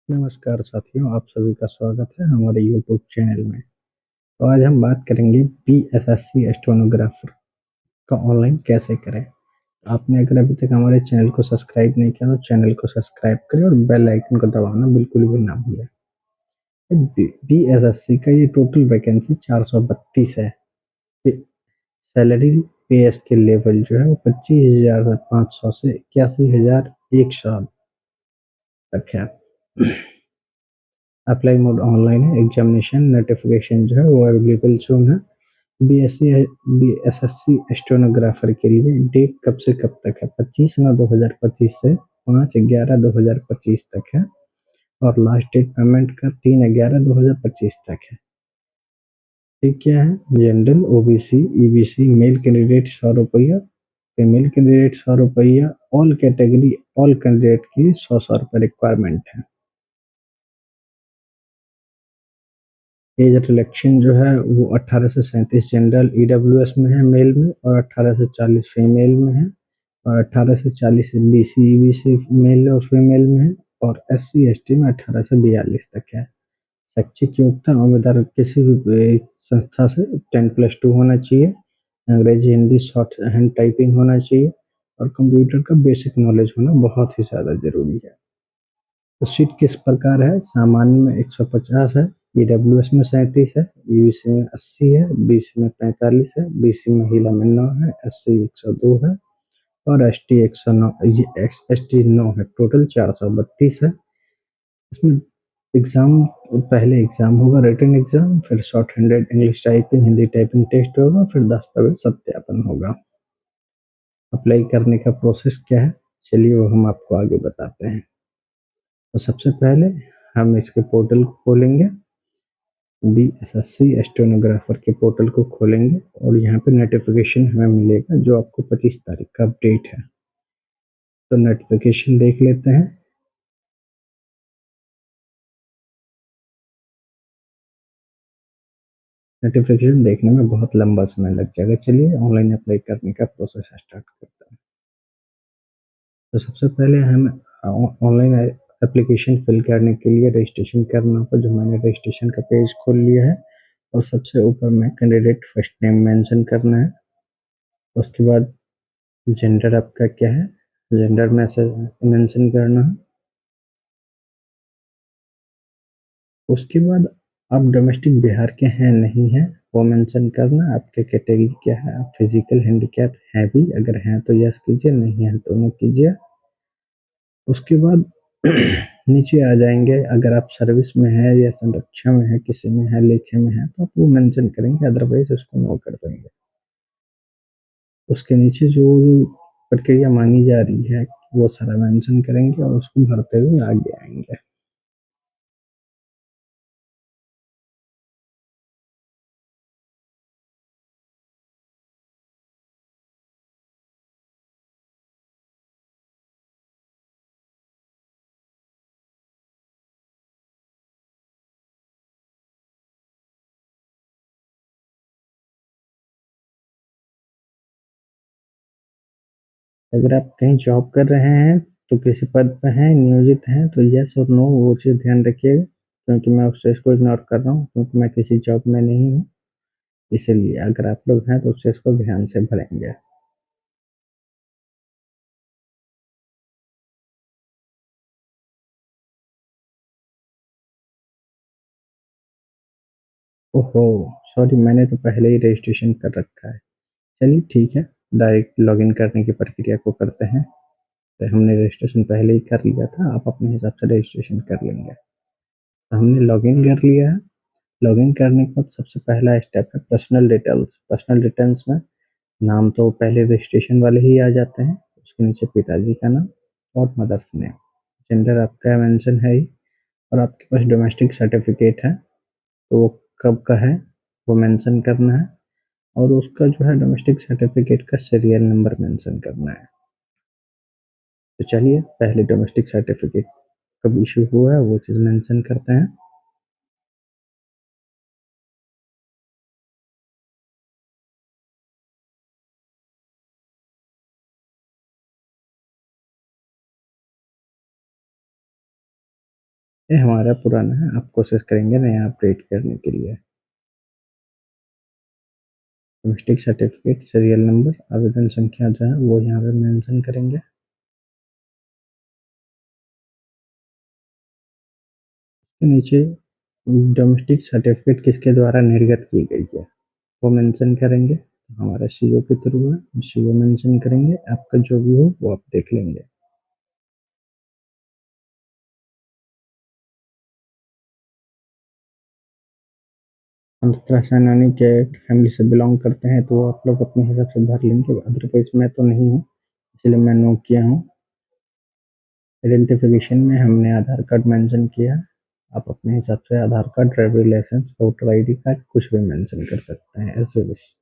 नमस्कार साथियों, आप सभी का स्वागत है हमारे यूट्यूब चैनल में। तो आज हम बात करेंगे बीएसएससी स्टेनोग्राफर का ऑनलाइन कैसे करें। आपने अगर अभी तक हमारे चैनल को सब्सक्राइब नहीं किया तो चैनल को सब्सक्राइब करें और बेल आइकन को दबाना बिल्कुल भी ना भूलें। बीएसएससी का ये टोटल वैकेंसी 432 है। सैलरी पे स्केल लेवल जो है वो 25,500 से 81,100 तक है। अप्लाई मोड ऑनलाइन है। एग्जामिनेशन नोटिफिकेशन जो है वो अवेलेबल सून है। बीएसएससी स्टेनोग्राफर के लिए डेट कब से कब तक है? 25/9/2025 से 5/11/2025 तक है और लास्ट डेट पेमेंट का 3/11/2025 तक है। ठीक क्या है? General, OBC, EBC, male candidate 100 रुपया, फीमेल कैंडिडेट 100 रुपया, ऑल कैटेगरी ऑल कैंडिडेट की 100 रुपये रिक्वायरमेंट है। एज रिलैक्सेशन जो है वो 18 से 37 जनरल ईडब्ल्यूएस में है मेल में, और 18 से 40 फीमेल में है, और 18 से 40 बीसी ईबीसी मेल और फीमेल में है, और एससी एसटी में 18 से 42 तक है। शैक्षिक योग्यता उम्मीदवार किसी भी संस्था से 10+2 होना चाहिए, अंग्रेजी हिंदी शॉर्ट हैंड टाइपिंग होना चाहिए, और कंप्यूटर का बेसिक नॉलेज होना बहुत ही ज़्यादा जरूरी है। तो सीट किस प्रकार है? सामान्य में 150 है, ईडब्ल्यूएस में 37 है, ईबीसी में 80 है, बीसी में 45 है, बीसी महिला में 9 है, एससी 102 है, और एसटी 109, एसटी 9 है। टोटल 432 है। इसमें एग्जाम, पहले एग्जाम होगा रिटन एग्जाम, फिर short handed English typing Hindi typing test होगा, फिर दस्तावेज सत्यापन होगा। अप्लाई करने का प्रोसेस क्या है, चलिए वो हम आपको आगे बताते हैं। तो सबसे पहले हम इसके पोर्टल को खोलेंगे, बीएसएससी स्टेनोग्राफर के पोर्टल को खोलेंगे, और यहाँ पे नोटिफिकेशन हमें मिलेगा जो आपको 25 तारीख का अपडेट है। तो नोटिफिकेशन देख लेते हैं। नोटिफिकेशन देखने में बहुत लंबा समय लग जाएगा। चलिए ऑनलाइन अप्लाई करने का प्रोसेस स्टार्ट करते हैं। तो सबसे पहले हम ऑनलाइन एप्लीकेशन फिल करने के लिए रजिस्ट्रेशन करना होगा, जो मैंने रजिस्ट्रेशन का पेज खोल लिया है, और सबसे ऊपर में कैंडिडेट फर्स्ट नेम मेंशन करना है। उसके बाद जेंडर आपका क्या है, जेंडर मैसेज मेंशन करना है। उसके बाद आप डोमेस्टिक बिहार के हैं नहीं हैं वो मेंशन करना। आपके कैटेगरी क्या है, आप फिजिकल हैंडीकैप हैं भी, अगर हैं तो यस कीजिए, नहीं है तो नो कीजिए। उसके बाद नीचे आ जाएंगे, अगर आप सर्विस में है या संरक्षा में है, किसी में है, लेखे में है, तो आप वो मेंशन करेंगे, अदरवाइज उसको नो कर देंगे। उसके नीचे जो प्रक्रिया मांगी जा रही है वो सारा मेंशन करेंगे और उसको भरते हुए आगे आएंगे। अगर आप कहीं जॉब कर रहे हैं तो किसी पद पर हैं, नियोजित हैं, तो यस और नो वो चीज़ ध्यान रखिएगा, क्योंकि मैं उस चीज़ को इग्नोर कर रहा हूँ, क्योंकि मैं किसी जॉब में नहीं हूँ। इसीलिए अगर आप लोग हैं तो उस चीज़ को ध्यान से भरेंगे। ओहो, सॉरी, मैंने तो पहले ही रजिस्ट्रेशन कर रखा है। चलिए ठीक है, डायरेक्ट लॉगिन करने की प्रक्रिया को करते हैं। तो हमने रजिस्ट्रेशन पहले ही कर लिया था, आप अपने हिसाब से रजिस्ट्रेशन कर लेंगे। तो हमने लॉगिन कर लिया है। लॉगिन करने के बाद सबसे पहला स्टेप है पर्सनल डिटेल्स। पर्सनल डिटेल्स में नाम तो पहले रजिस्ट्रेशन वाले ही आ जाते हैं, उसके नीचे पिताजी का नाम और मदर्स नेम। जेंडर आपका मेंशन है ही, और आपके पास डोमेस्टिक सर्टिफिकेट है तो वो कब का है वो मेंशन करना है, और उसका जो है डोमेस्टिक सर्टिफिकेट का सीरियल नंबर मेंशन करना है। तो चलिए पहले डोमेस्टिक सर्टिफिकेट कब इशू हुआ है वो चीज़ मेंशन करते हैं। ये हमारा पुराना है, आप कोशिश करेंगे नया अपडेट करने के लिए। डोमेस्टिक सर्टिफिकेट सीरियल नंबर, आवेदन संख्या जो है वो यहाँ पे मेंशन करेंगे। के नीचे डोमेस्टिक सर्टिफिकेट किसके द्वारा निर्गत की गई है वो मेंशन करेंगे। हमारा सीओ के थ्रू है, सीओ मेंशन करेंगे, आपका जो भी हो वो आप देख लेंगे। अंतरराष्ट्रीय सेनानी के फैमिली से बिलोंग करते हैं तो आप लोग अपने हिसाब से भर लेंगे, अदरवाइज मैं तो नहीं हूँ इसलिए मैं नो किया हूँ। आइडेंटिफिकेशन में हमने आधार कार्ड मेंशन किया, आप अपने हिसाब से Aadhaar card, driving licence, voter ID card कुछ भी मेंशन कर सकते हैं एज विश।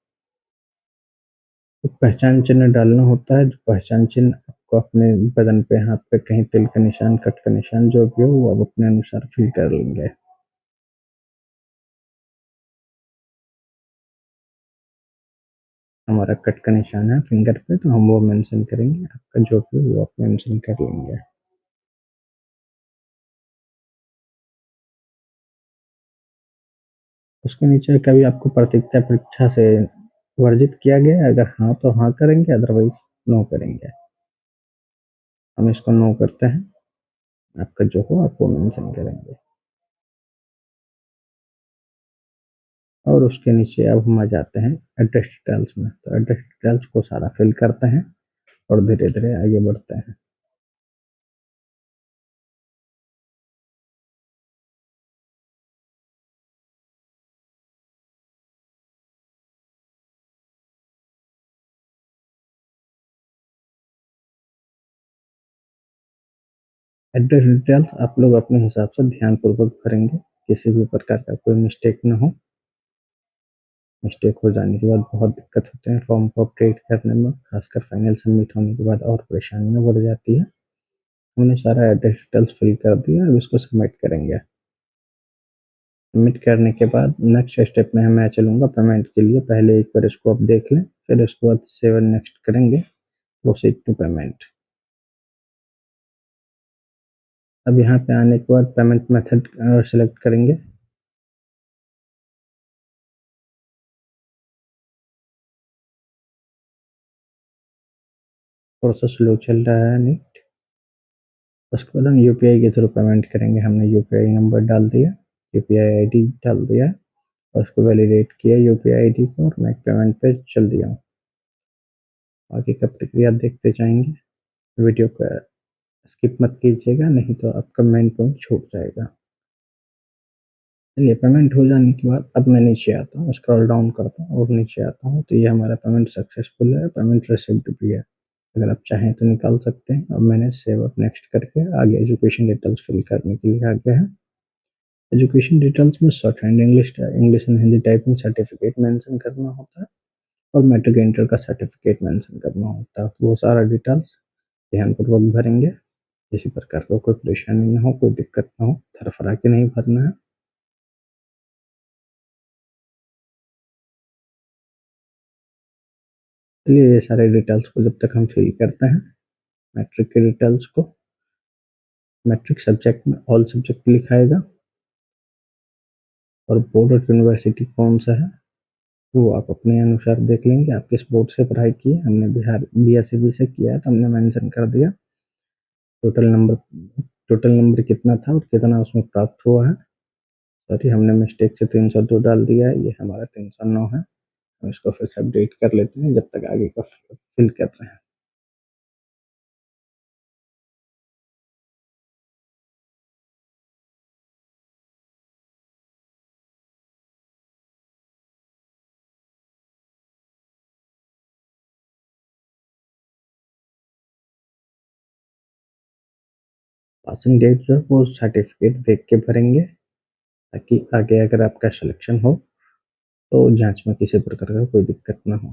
तो पहचान चिन्ह डालना होता है, जो पहचान चिन्ह आपको अपने बदन पे, हाथ पे, कहीं तिल का निशान, कट का निशान जो भी हो वो आप अपने अनुसार फिल कर लेंगे। हमारा कट का निशान है फिंगर पे तो हम वो मेंशन करेंगे, आपका जो भी हो वो आप मेंशन कर लेंगे। उसके नीचे कभी आपको प्रतियोगिता परीक्षा से वर्जित किया गया है? अगर हाँ तो हाँ करेंगे, अदरवाइज नो करेंगे। हम इसको नो करते हैं, आपका जो हो आप वो मेंशन करेंगे। और उसके नीचे अब हम आ जाते हैं एड्रेस डिटेल्स में, तो एड्रेस डिटेल्स को सारा फिल करते हैं और धीरे धीरे आगे बढ़ते हैं। एड्रेस डिटेल्स आप लोग अपने हिसाब से ध्यानपूर्वक भरेंगे, किसी भी प्रकार का कोई मिस्टेक ना हो। मिस्टेक हो जाने के बाद बहुत दिक्कत होते हैं फॉर्म को अपडेट करने में, खासकर फाइनल सबमिट होने के बाद और परेशानियां बढ़ जाती है। हमने सारा एड्रेस डिटेल्स फिल कर दिया, अब इसको सबमिट करेंगे। सबमिट करने के बाद नेक्स्ट स्टेप में मैं चलूंगा पेमेंट के लिए। पहले एक बार इसको आप देख लें, फिर उसके बाद सेवन नेक्स्ट करेंगे, प्रोसीड टू पेमेंट। अब यहाँ पे आने के बाद पेमेंट मेथड सेलेक्ट करेंगे। प्रोसेस स्लो चल रहा है, नहीं। उसके बाद हम यूपीआई के थ्रू पेमेंट करेंगे। हमने यूपीआई नंबर डाल दिया, यूपीआई आईडी डाल दिया और उसको वैलिडेट किया यूपीआई आईडी को, और मैं पेमेंट पे चल दिया हूँ। आगे का प्रक्रिया देखते जाएंगे। वीडियो को स्किप मत कीजिएगा, नहीं तो आपका मेन पॉइंट छूट जाएगा। चलिए, पेमेंट हो जाने के बाद अब मैं नीचे आता हूँ, स्क्रॉल डाउन करता हूँ और नीचे आता हूँ, तो ये हमारा पेमेंट सक्सेसफुल है, पेमेंट रिसीव्ड भी है। अगर आप चाहें तो निकाल सकते हैं। अब मैंने सेव अप नेक्स्ट करके आगे एजुकेशन डिटेल्स फिल करने के लिए आ गया है। एजुकेशन डिटेल्स में short hand English, English and Hindi typing certificate mention करना होता है और मैट्रिक इंटर का सर्टिफिकेट मेंशन करना होता है। तो वो सारा डिटेल्स ध्यानपूर्वक भरेंगे, किसी प्रकार का कोई परेशानी ना हो, कोई दिक्कत ना हो, थरथरा के नहीं भरना है। चलिए, ये सारे डिटेल्स को जब तक हम फिल करते हैं, मैट्रिक के डिटेल्स को, मैट्रिक सब्जेक्ट में ऑल सब्जेक्ट लिखाएगा और बोर्ड और यूनिवर्सिटी कौन सा है वो आप अपने अनुसार देख लेंगे। आप किस बोर्ड से पढ़ाई की है, हमने बिहार बीएसईबी से किया है तो हमने मेंशन कर दिया। टोटल नंबर, टोटल नंबर कितना था और कितना उसमें प्राप्त हुआ है। सॉरी, हमने मिस्टेक से 302 डाल दिया है, ये हमारा 309 है। हम इसको फिर से अपडेट कर लेते हैं जब तक आगे का फिल कर रहे हैं। पासिंग डेट जो है वो सर्टिफिकेट देख के भरेंगे, ताकि आगे अगर आपका सिलेक्शन हो तो जांच में किसी प्रकार का कोई दिक्कत ना हो।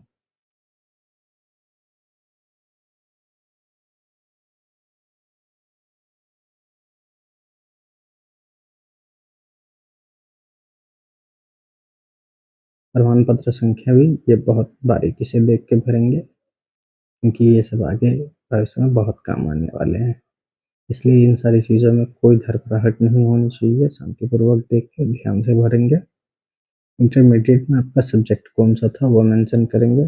प्रमाण पत्र संख्या भी ये बहुत बारीकी से देख के भरेंगे, क्योंकि ये सब आगे भविष्य में बहुत काम आने वाले हैं। इसलिए इन सारी चीज़ों में कोई धड़पड़ाहट नहीं होनी चाहिए, शांतिपूर्वक देख के ध्यान से भरेंगे। इंटरमीडिएट में आपका सब्जेक्ट कौन सा था वो मेंशन करेंगे,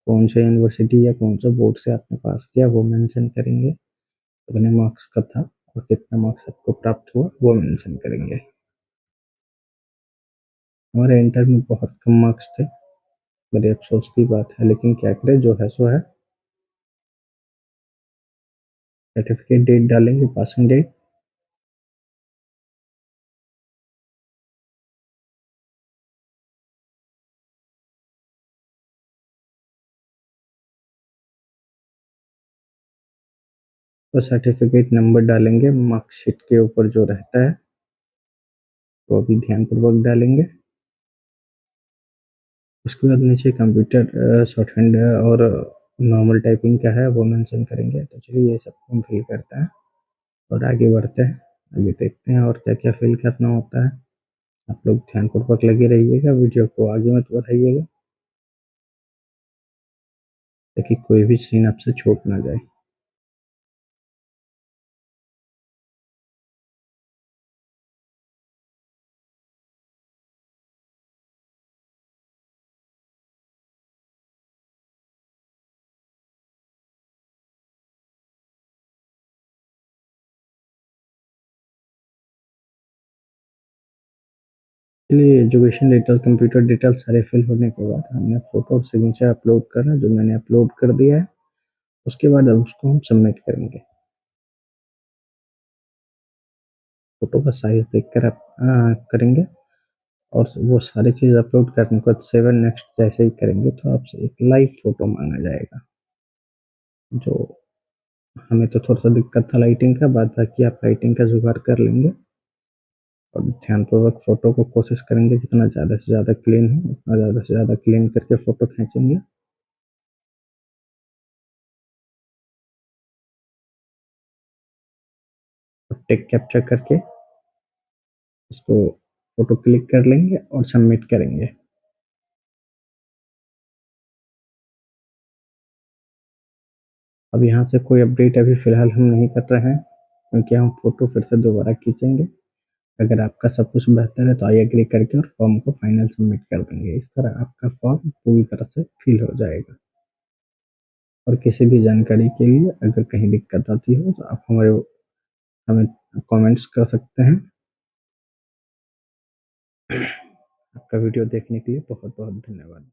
कौन सा यूनिवर्सिटी या कौन सा बोर्ड से आपने पास किया वो मेंशन करेंगे, कितने मार्क्स का था और कितना मार्क्स आपको प्राप्त हुआ वो मेंशन करेंगे। हमारे इंटर में बहुत कम मार्क्स थे, बड़े अफसोस की बात है, लेकिन क्या करें, जो है सो है। सर्टिफिकेट डेट डालेंगे, पासिंग डेट। तो सर्टिफिकेट नंबर डालेंगे, मार्कशीट के ऊपर जो रहता है वो भी ध्यानपूर्वक डालेंगे। उसके बाद नीचे कंप्यूटर शॉर्ट हैंड और नॉर्मल टाइपिंग का है वो मेंशन करेंगे। तो चलिए ये सब हम फिल करते हैं और आगे बढ़ते हैं, आगे देखते हैं और क्या क्या फिल करना होता है। आप लोग ध्यानपूर्वक लगे रहिएगा, वीडियो को आगे मत बढ़ाइएगा ताकि कोई भी सीन आपसे छूट ना जाए। चलिए एजुकेशन डिटेल, कंप्यूटर डिटेल सारे फिल होने के बाद हमने फोटो और सिग्नेचर अपलोड करना, जो मैंने अपलोड कर दिया है। उसके बाद अब उसको हम सबमिट करेंगे। फोटो का साइज देखकर आप करेंगे और वो सारी चीज़ अपलोड करने के बाद सेवन नेक्स्ट जैसे ही करेंगे तो आपसे एक लाइव फोटो मांगा जाएगा। जो हमें तो थोड़ा सा दिक्कत था लाइटिंग का, बाद बाकी आप लाइटिंग का जुगाड़ कर लेंगे और ध्यानपूर्वक फोटो को कोशिश करेंगे जितना ज़्यादा से ज़्यादा क्लीन हो उतना ज़्यादा से ज़्यादा क्लीन करके फोटो खींचेंगे और टेक कैप्चर करके उसको फोटो क्लिक कर लेंगे और सबमिट करेंगे। अब यहाँ से कोई अपडेट अभी फ़िलहाल हम नहीं कर रहे हैं क्योंकि हम फ़ोटो फिर से दोबारा खींचेंगे। अगर आपका सब कुछ बेहतर है तो आई एग्री करके और फॉर्म को फाइनल सबमिट कर देंगे। इस तरह आपका फॉर्म पूरी तरह से फिल हो जाएगा। और किसी भी जानकारी के लिए अगर कहीं दिक्कत आती हो तो आप हमें कमेंट्स कर सकते हैं। आपका वीडियो देखने के लिए बहुत बहुत धन्यवाद।